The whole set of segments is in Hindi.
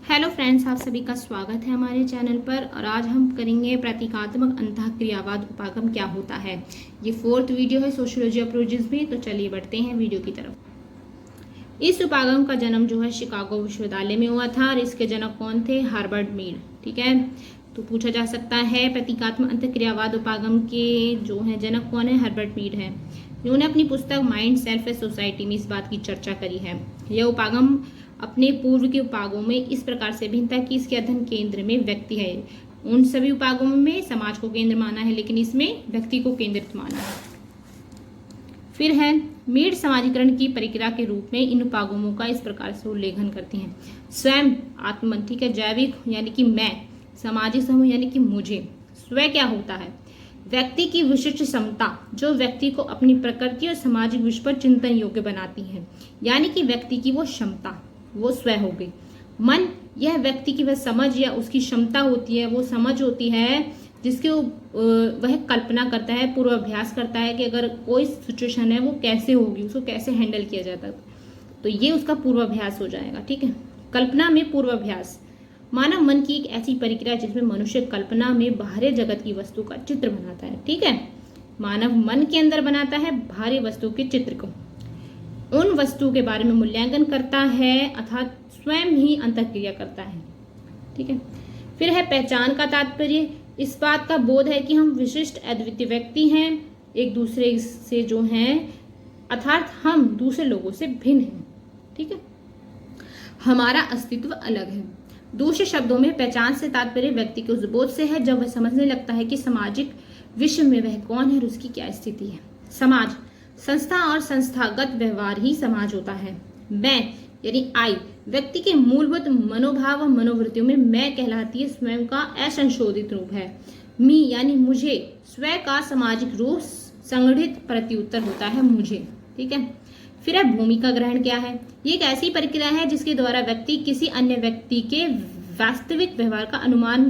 हेलो फ्रेंड्स, आप सभी का स्वागत है हमारे चैनल पर। और आज हम करेंगे प्रतीकात्मक अंतःक्रियावाद उपागम क्या होता है। ये 4th वीडियो है सोशियोलॉजी अप्रोचेस में। तो चलिए बढ़ते हैं वीडियो की तरफ। इस उपागम का जन्म जो है शिकागो विश्वविद्यालय में हुआ था और इसके जनक कौन थे? Herbert Mead. ठीक है, तो पूछा जा सकता है प्रतीकात्मक अंतःक्रियावाद उपागम के जो है जनक कौन है? हार्वर्ड मीड है, जिन्होंने अपनी पुस्तक माइंड सेल्फ एंड सोसाइटी में इस बात की चर्चा करी है। यह उपागम अपने पूर्व के उपागमों में इस प्रकार से भिन्न था कि इसके अध्ययन केंद्र में व्यक्ति है। उन सभी उपागमों में समाज को केंद्र माना है, लेकिन इसमें व्यक्ति को केंद्रित माना है। फिर है मीड समाजीकरण की प्रक्रिया के रूप में इन उपागमों का इस प्रकार से उल्लेखन करती हैं। स्वयं आत्मन, ठीक है, जैविक यानी कि मैं, सामाजिक समूह यानी कि मुझे। स्व क्या होता है? व्यक्ति की विशिष्ट क्षमता जो व्यक्ति को अपनी प्रकृति और सामाजिक विषय पर चिंतन योग्य बनाती है, यानी कि व्यक्ति की वो क्षमता, वो स्व हो गई। मन, यह व्यक्ति की वह समझ या उसकी क्षमता होती है, वो समझ होती है जिसके वह कल्पना करता है, पूर्वाभ्यास करता है कि अगर कोई सिचुएशन है वो कैसे होगी, उसको कैसे हैंडल किया जाता है। तो ये उसका पूर्वाभ्यास हो जाएगा। ठीक है, कल्पना में पूर्वाभ्यास। मानव मन की एक ऐसी प्रक्रिया जिसमें मनुष्य कल्पना में बाहरी जगत की वस्तु का चित्र बनाता है। ठीक है, मानव मन के अंदर बनाता है बाहरी वस्तु के चित्र को, उन वस्तु के बारे में मूल्यांकन करता है, अर्थात स्वयं ही अंतःक्रिया करता है। ठीक है, फिर है पहचान का तात्पर्य। इस बात का बोध है कि हम विशिष्ट अद्वितीय व्यक्ति हैं, एक दूसरे से जो हैं, अर्थात हम दूसरे लोगों से भिन्न हैं। ठीक है, हमारा अस्तित्व अलग है। दूसरे शब्दों में पहचान से तात्पर्य व्यक्ति के उस बोध से है जब वह समझने लगता है कि सामाजिक विश्व में वह कौन है और उसकी क्या स्थिति है। समाज, संस्था और संस्थागत व्यवहार ही समाज होता है। मैं यानी आई, व्यक्ति के मूलभूत मनोभाव और मनोवृत्तियों में मैं कहलाती है स्वयं का असंशोधित रूप है। मी यानी मुझे, स्व का सामाजिक रूप संगठित प्रत्युत्तर होता है मुझे। ठीक है, फिर है भूमिका ग्रहण क्या है? ये एक ऐसी प्रक्रिया है जिसके द्वारा व्यक्ति किसी अन्य व्यक्ति के वास्तविक व्यवहार का अनुमान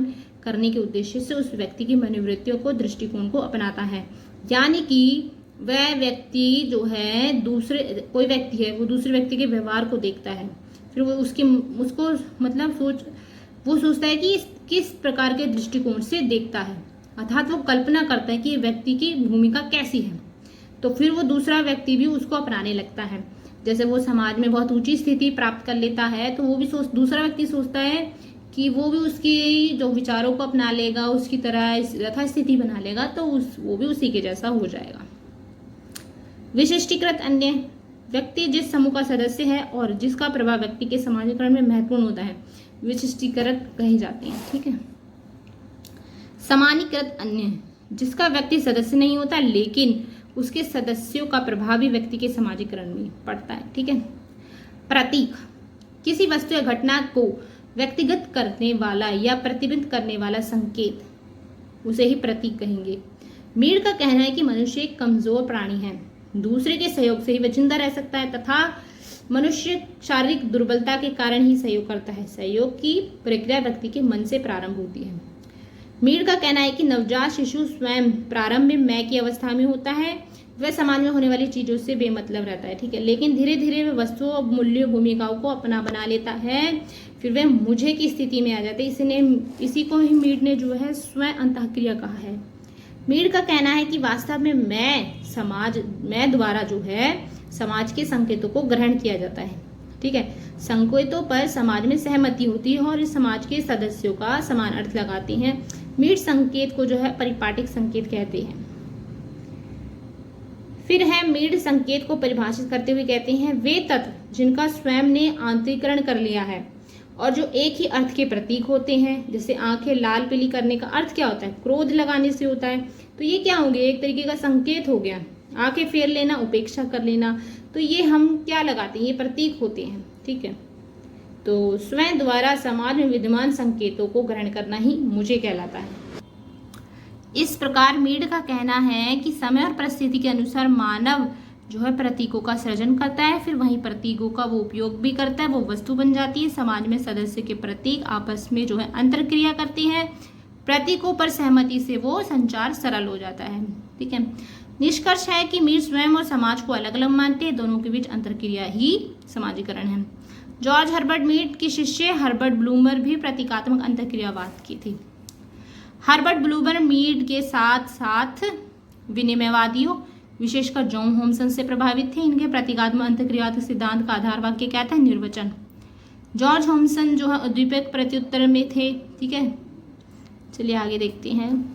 करने के उद्देश्य से उस व्यक्ति की मनोवृत्तियों को, दृष्टिकोण को अपनाता है। यानी कि वह व्यक्ति जो है, दूसरे कोई व्यक्ति है, वो दूसरे व्यक्ति के व्यवहार को देखता है, फिर वो उसको मतलब वो सोचता है कि किस प्रकार के दृष्टिकोण से देखता है, अर्थात वो कल्पना करता है कि व्यक्ति की भूमिका कैसी है। तो फिर वो दूसरा व्यक्ति भी उसको अपनाने लगता है। जैसे वो समाज में बहुत ऊंची स्थिति प्राप्त कर लेता है, तो वो भी दूसरा व्यक्ति सोचता है कि वो भी उसकी जो विचारों को अपना लेगा, उसकी तरह यथास्थिति बना लेगा, तो वो भी उसी के जैसा हो जाएगा। विशिष्टीकृत अन्य, व्यक्ति जिस समूह का सदस्य है और जिसका प्रभाव व्यक्ति के समाजीकरण में महत्वपूर्ण होता है, विशिष्टीकृत कहे जाते हैं। ठीक है, सामान्यीकृत अन्य, जिसका व्यक्ति सदस्य नहीं होता लेकिन उसके सदस्यों का प्रभाव भी व्यक्ति के समाजीकरण में पड़ता है। ठीक है, प्रतीक, किसी वस्तु या घटना को व्यक्तिगत करने वाला या प्रतिबिंबित करने वाला संकेत, उसे ही प्रतीक कहेंगे। मीड का कहना है कि मनुष्य एक कमजोर प्राणी है, दूसरे के सहयोग से ही वह जिंदा रह सकता है तथा मनुष्य शारीरिक दुर्बलता के कारण ही सहयोग करता है। सहयोग की प्रक्रिया व्यक्ति के मन से प्रारंभ होती है। मीड का कहना है कि नवजात शिशु स्वयं प्रारंभ में मैं की अवस्था में होता है, वह समाज में होने वाली चीजों से बेमतलब रहता है। ठीक है, लेकिन धीरे धीरे वह वस्तुओं, मूल्यों, भूमिकाओं को अपना बना लेता है, फिर वह मुझे की स्थिति में आ जाता है। इसी को ही मीड ने जो है स्वयं अंतःक्रिया कहा है। मीड का कहना है कि वास्तव में मैं द्वारा जो है समाज के संकेतों को ग्रहण किया जाता है। ठीक है, संकेतों पर समाज में सहमति होती है और इस समाज के सदस्यों का समान अर्थ लगाते हैं। मीड संकेत को जो है परिपाटिक संकेत कहते हैं। फिर है मीड संकेत को परिभाषित करते हुए कहते हैं वे तत्व जिनका स्वयं ने आंतरिकरण कर लिया है और जो एक ही अर्थ के प्रतीक होते हैं। जैसे आंखें लाल पीली करने का अर्थ क्या होता है? क्रोध लगाने से होता है, तो ये क्या हो गया? एक तरीके का संकेत हो गया। आंखें फेर लेना, उपेक्षा कर लेना, तो ये हम क्या लगाते हैं? ये प्रतीक होते हैं। ठीक है, तो स्वयं द्वारा समाज में विद्यमान संकेतों को ग्रहण करना ही मुझे कहलाता है। इस प्रकार मीड का कहना है कि समय और परिस्थिति के अनुसार मानव जो है प्रतीकों का सृजन करता है, फिर वहीं प्रतीकों का वो उपयोग भी करता है, वो वस्तु बन जाती है। समाज में सदस्य के प्रतीक आपस में जो है अंतरक्रिया करते हैं, प्रतीकों पर सहमति से वो संचार सरल हो जाता है। ठीक है, निष्कर्ष है कि मीड स्वयं और समाज को अलग अलग मानते हैं, दोनों के बीच अंतरक्रिया ही समाजीकरण है। जॉर्ज हर्बर्ट मीड की शिष्य हर्बर्ट ब्लूमर भी प्रतीकात्मक अंतःक्रियावाद की थी। हर्बर्ट ब्लूमर मीड के साथ साथ विनिमयवादियों विशेषकर जॉन थॉमसन से प्रभावित थे। इनके प्रतीकात्मक अंतःक्रियावाद सिद्धांत का आधार वाक्य क्या था? निर्वचन। जॉर्ज थॉमसन जो है उद्दीपक प्रत्युत्तर में थे। ठीक है, चलिए आगे देखते हैं।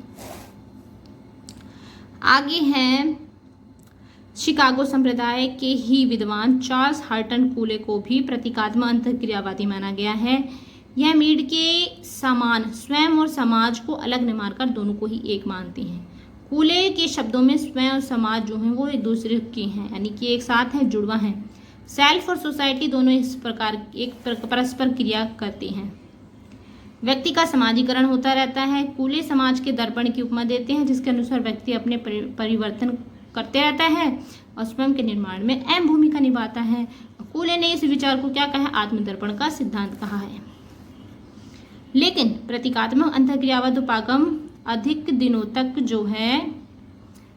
आगे हैं शिकागो संप्रदाय के ही विद्वान चार्ल्स हार्टन कूले को भी प्रतीकात्मक अंतःक्रियावादी माना गया है। यह मीड के समान स्वयं और समाज को अलग न मानकर दोनों को ही एक मानते हैं। कूले के शब्दों में स्वयं और समाज जो हैं वो एक दूसरे के हैं, यानी कि एक साथ हैं, जुड़वा हैं। सेल्फ और सोसाइटी दोनों इस प्रकार एक परस्पर क्रिया करते हैं। व्यक्ति का समाजीकरण होता रहता है। कूले समाज के दर्पण की उपमा देते हैं जिसके अनुसार व्यक्ति अपने परिवर्तन करते रहता है और स्वयं के निर्माण में अहम भूमिका निभाता है। कूले ने इस विचार को क्या कहा? आत्मदर्पण का सिद्धांत कहा है। लेकिन प्रतीकात्मक अंतःक्रियावाद उपागम अधिक दिनों तक जो है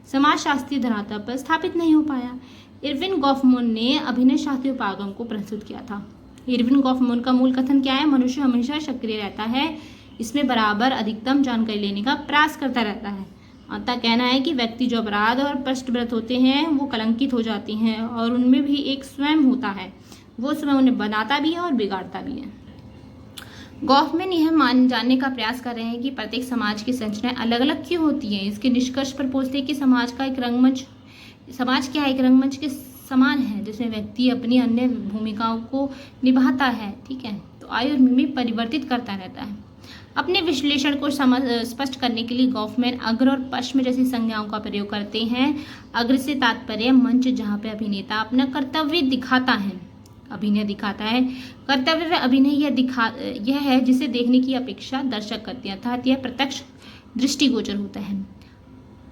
समाजशास्त्रीय धरातल पर स्थापित नहीं हो पाया। इरविन गॉफमैन ने अभिनय शास्त्रीय उपागम को प्रस्तुत किया था। इरविन गॉफमैन का मूल कथन क्या है? मनुष्य हमेशा सक्रिय रहता है, इसमें बराबर अधिकतम जानकारी लेने का प्रयास करता रहता है। अतः कहना है कि व्यक्ति जो अपराध और पृष्ठव्रत होते हैं वो कलंकित हो जाते हैं और उनमें भी एक स्वयं होता है, वो स्वयं उन्हें बनाता भी है और बिगाड़ता भी है। गॉफमैन यह जानने का प्रयास कर रहे हैं कि प्रत्येक समाज की संरचनाएं अलग अलग क्यों होती हैं। इसके निष्कर्ष पर पहुंचते हैं कि समाज क्या एक रंगमंच के समान है जिसमें व्यक्ति अपनी अन्य भूमिकाओं को निभाता है। ठीक है, तो आयु और में परिवर्तित करता रहता है। अपने विश्लेषण को स्पष्ट करने के लिए गॉफमैन अग्र और पश्चिम जैसी संज्ञाओं का प्रयोग करते हैं। अग्र से तात्पर्य मंच जहाँ पे अभिनेता अपना कर्तव्य दिखाता है, अभिनय दिखाता है। कर्तव्य व अभिनय यह है जिसे देखने की अपेक्षा दर्शक करते हैं, अर्थात यह प्रत्यक्ष दृष्टिगोचर होता है।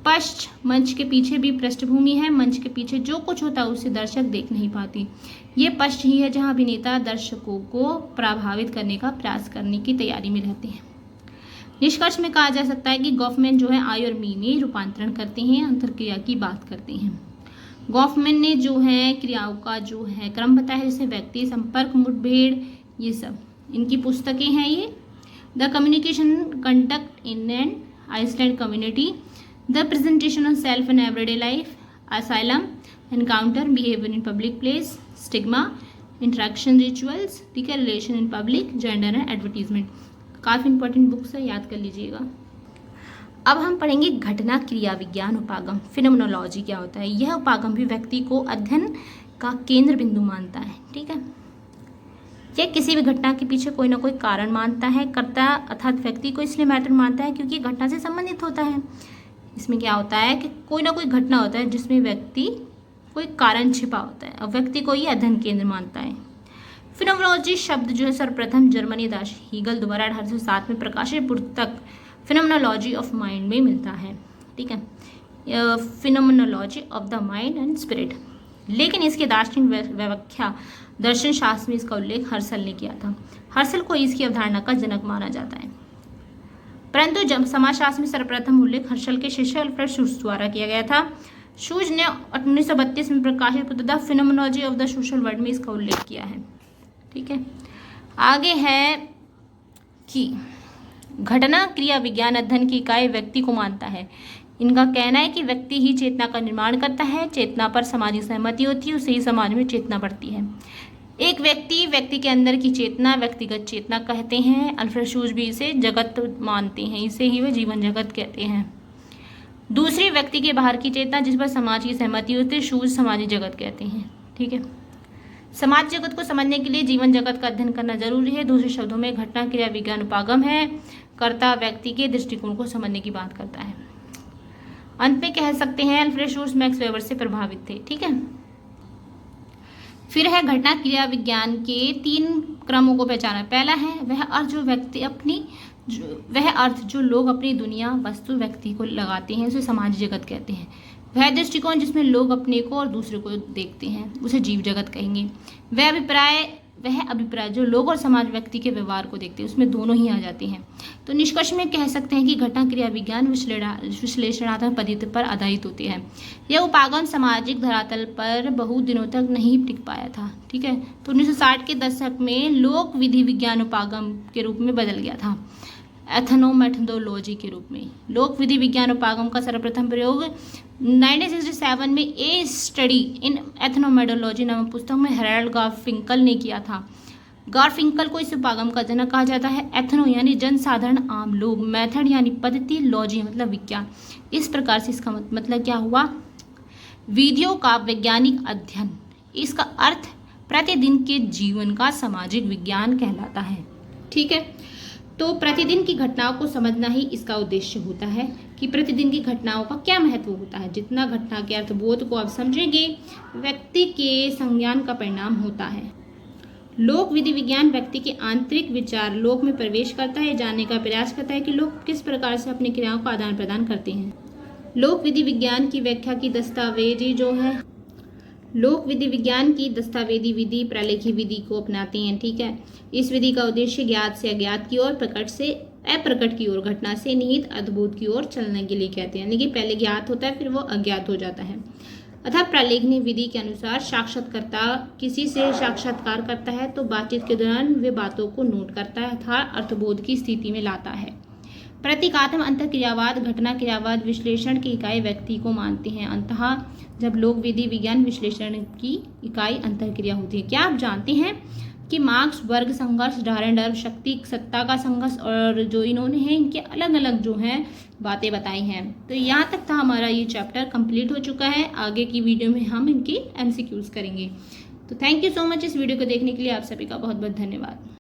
पश्च मंच के पीछे भी पृष्ठभूमि है, मंच के पीछे जो कुछ होता है उसे दर्शक देख नहीं पाती। ये पश्च ही है जहाँ अभिनेता दर्शकों को प्रभावित करने का प्रयास करने की तैयारी में रहते हैं। निष्कर्ष में कहा जा सकता है कि गॉफमैन जो है आई और मी में रूपांतरण करते हैं, अंतरक्रिया की बात करते हैं। गॉफमैन ने जो है क्रियाओं का जो है क्रम बताया, जैसे व्यक्ति, संपर्क, मुठभेड़, ये सब इनकी पुस्तकें हैं। ये the communication conduct in an island community, the presentation of self in everyday life, asylum, encounter, behaviour in public place, stigma, interaction rituals, ठीक है, relation in public, gender and advertisement. काफ़ी इंपॉर्टेंट बुक्स है, याद कर लीजिएगा। अब हम पढ़ेंगे घटना क्रिया विज्ञान उपागम, फिनोमेनोलॉजी क्या होता है। यह उपागम भी व्यक्ति को अध्ययन का केंद्र बिंदु मानता है। ठीक है, यह किसी भी घटना के पीछे कोई ना कोई कारण मानता है। कर्ता अर्थात व्यक्ति को इसलिए महत्व मानता है क्योंकि घटना से संबंधित होता है। इसमें क्या होता है कि कोई ना कोई घटना होता है जिसमें व्यक्ति कोई कारण छिपा होता है और व्यक्ति को ये अध्ययन केंद्र मानता है। फिनोमेनोलॉजी शब्द जो है सर्वप्रथम जर्मनी दाश हीगल द्वारा 1807 में प्रकाशित पुस्तक फिनोमेनोलॉजी ऑफ माइंड में मिलता है। ठीक है, phenomenology of the mind and spirit. लेकिन इसके दार्शनिक व्याख्या दर्शन शास्त्र में इसका उल्लेख हर्सल ने किया था। हर्सल को इसकी अवधारणा का जनक माना जाता है, परंतु जब समाजशास्त्र में सर्वप्रथम उल्लेख हर्सल के शिष्य अल्फ्रेड शूज द्वारा किया गया था। शूज ने 1932 में प्रकाशित पुस्तक the phenomenology of the social world में इसका उल्लेख किया है। ठीक है, आगे है कि घटना क्रिया विज्ञान अध्ययन की इकाई व्यक्ति को मानता है। इनका कहना है कि व्यक्ति ही चेतना का निर्माण करता है, चेतना पर सामाजिक सहमति होती है, उससे ही समाज में चेतना बढ़ती है। एक व्यक्ति के अंदर की चेतना व्यक्तिगत चेतना कहते हैं। अल्फ्रेड शूज भी इसे जगत मानते हैं, इसे ही वे जीवन जगत कहते हैं। दूसरी व्यक्ति के बाहर की चेतना जिस पर समाज की सहमति होती है, शूज समाजी जगत कहते हैं। ठीक है, समाज जगत को समझने के लिए जीवन जगत का अध्ययन करना जरूरी है। दूसरे शब्दों में घटना क्रिया विज्ञान उपागम है, कर्ता व्यक्ति के दृष्टिकोण को समझने की बात करता है। अंत में कह सकते हैं अल्फ्रेड शूज मैक्स वेबर से प्रभावित थे। ठीक है, फिर है घटना क्रिया विज्ञान के 3 क्रमों को पहचाना। पहला है वह अर्थ जो लोग अपनी दुनिया वस्तु व्यक्ति को लगाते हैं, उसे समाज जगत कहते हैं। वह दृष्टिकोण जिसमें लोग अपने को और दूसरे को देखते हैं, उसे जीव जगत कहेंगे। वह अभिप्राय वह अभिप्राय जो लोग और समाज व्यक्ति के व्यवहार को देखते हैं, उसमें दोनों ही आ जाते हैं। तो निष्कर्ष में कह सकते हैं कि घटना क्रिया विज्ञान विश्लेषणात्मक पद्धति पर आधारित होती है। यह उपागम सामाजिक धरातल पर बहुत दिनों तक नहीं टिक पाया था। ठीक है, तो 1960 के दशक में लोक विधि विज्ञान उपागम के रूप में बदल गया था, एथनोमेथोडोलॉजी के रूप में। लोक विधि विज्ञान उपागम का सर्वप्रथम प्रयोग 1967 में ए स्टडी इन एथनोमेथोडोलॉजी नामक पुस्तक में हेराल्ड गारफिंकल ने किया था। गारफिंकल को इस उपागम का जनक कहा जाता है। एथनो यानी जनसाधारण, आम लोग, मेथड यानी पद्धति, लॉजी मतलब विज्ञान। इस प्रकार से इसका मतलब क्या हुआ, विधियों का वैज्ञानिक अध्ययन। इसका अर्थ प्रतिदिन के जीवन का सामाजिक विज्ञान कहलाता है। ठीक है, तो प्रतिदिन की घटनाओं को समझना ही इसका उद्देश्य होता है कि प्रतिदिन की घटनाओं का क्या महत्व होता है। जितना घटना के अर्थबोध को आप समझेंगे, व्यक्ति के संज्ञान का परिणाम होता है। लोक विधि विज्ञान व्यक्ति के आंतरिक विचार लोक में प्रवेश करता है, जानने का प्रयास करता है कि लोग किस प्रकार से अपनी क्रियाओं का आदान प्रदान करते हैं। लोक विधि विज्ञान की व्याख्या की दस्तावेजी जो है, लोक विधि विज्ञान की दस्तावेजी विधि प्रलेखी विधि को अपनाते हैं। ठीक है, इस विधि का उद्देश्य ज्ञात से अज्ञात की ओर, प्रकट से अप्रकट की ओर, घटना से निहित अद्भुत की ओर चलने के लिए कहते हैं। यानी कि पहले ज्ञात होता है, फिर वो अज्ञात हो जाता है। अतः प्रलेखनी विधि के अनुसार साक्षात्कारकर्ता किसी से साक्षात्कार करता है तो बातचीत के दौरान वे बातों को नोट करता है तथा अर्थबोध की स्थिति में लाता है। प्रतीकात्मक अंतःक्रियावाद घटना क्रियावाद विश्लेषण की इकाई व्यक्ति को मानते हैं। अंततः जब लोक विधि विज्ञान विश्लेषण की इकाई अंतःक्रिया होती है। क्या आप जानते हैं कि मार्क्स वर्ग संघर्ष, डायरंडर्व शक्ति सत्ता का संघर्ष और जो इन्होंने हैं इनके अलग अलग जो हैं बातें बताई हैं। तो यहाँ तक था हमारा ये चैप्टर कंप्लीट हो चुका है। आगे की वीडियो में हम इनकी MCQs करेंगे। तो थैंक यू सो मच इस वीडियो को देखने के लिए। आप सभी का बहुत बहुत धन्यवाद।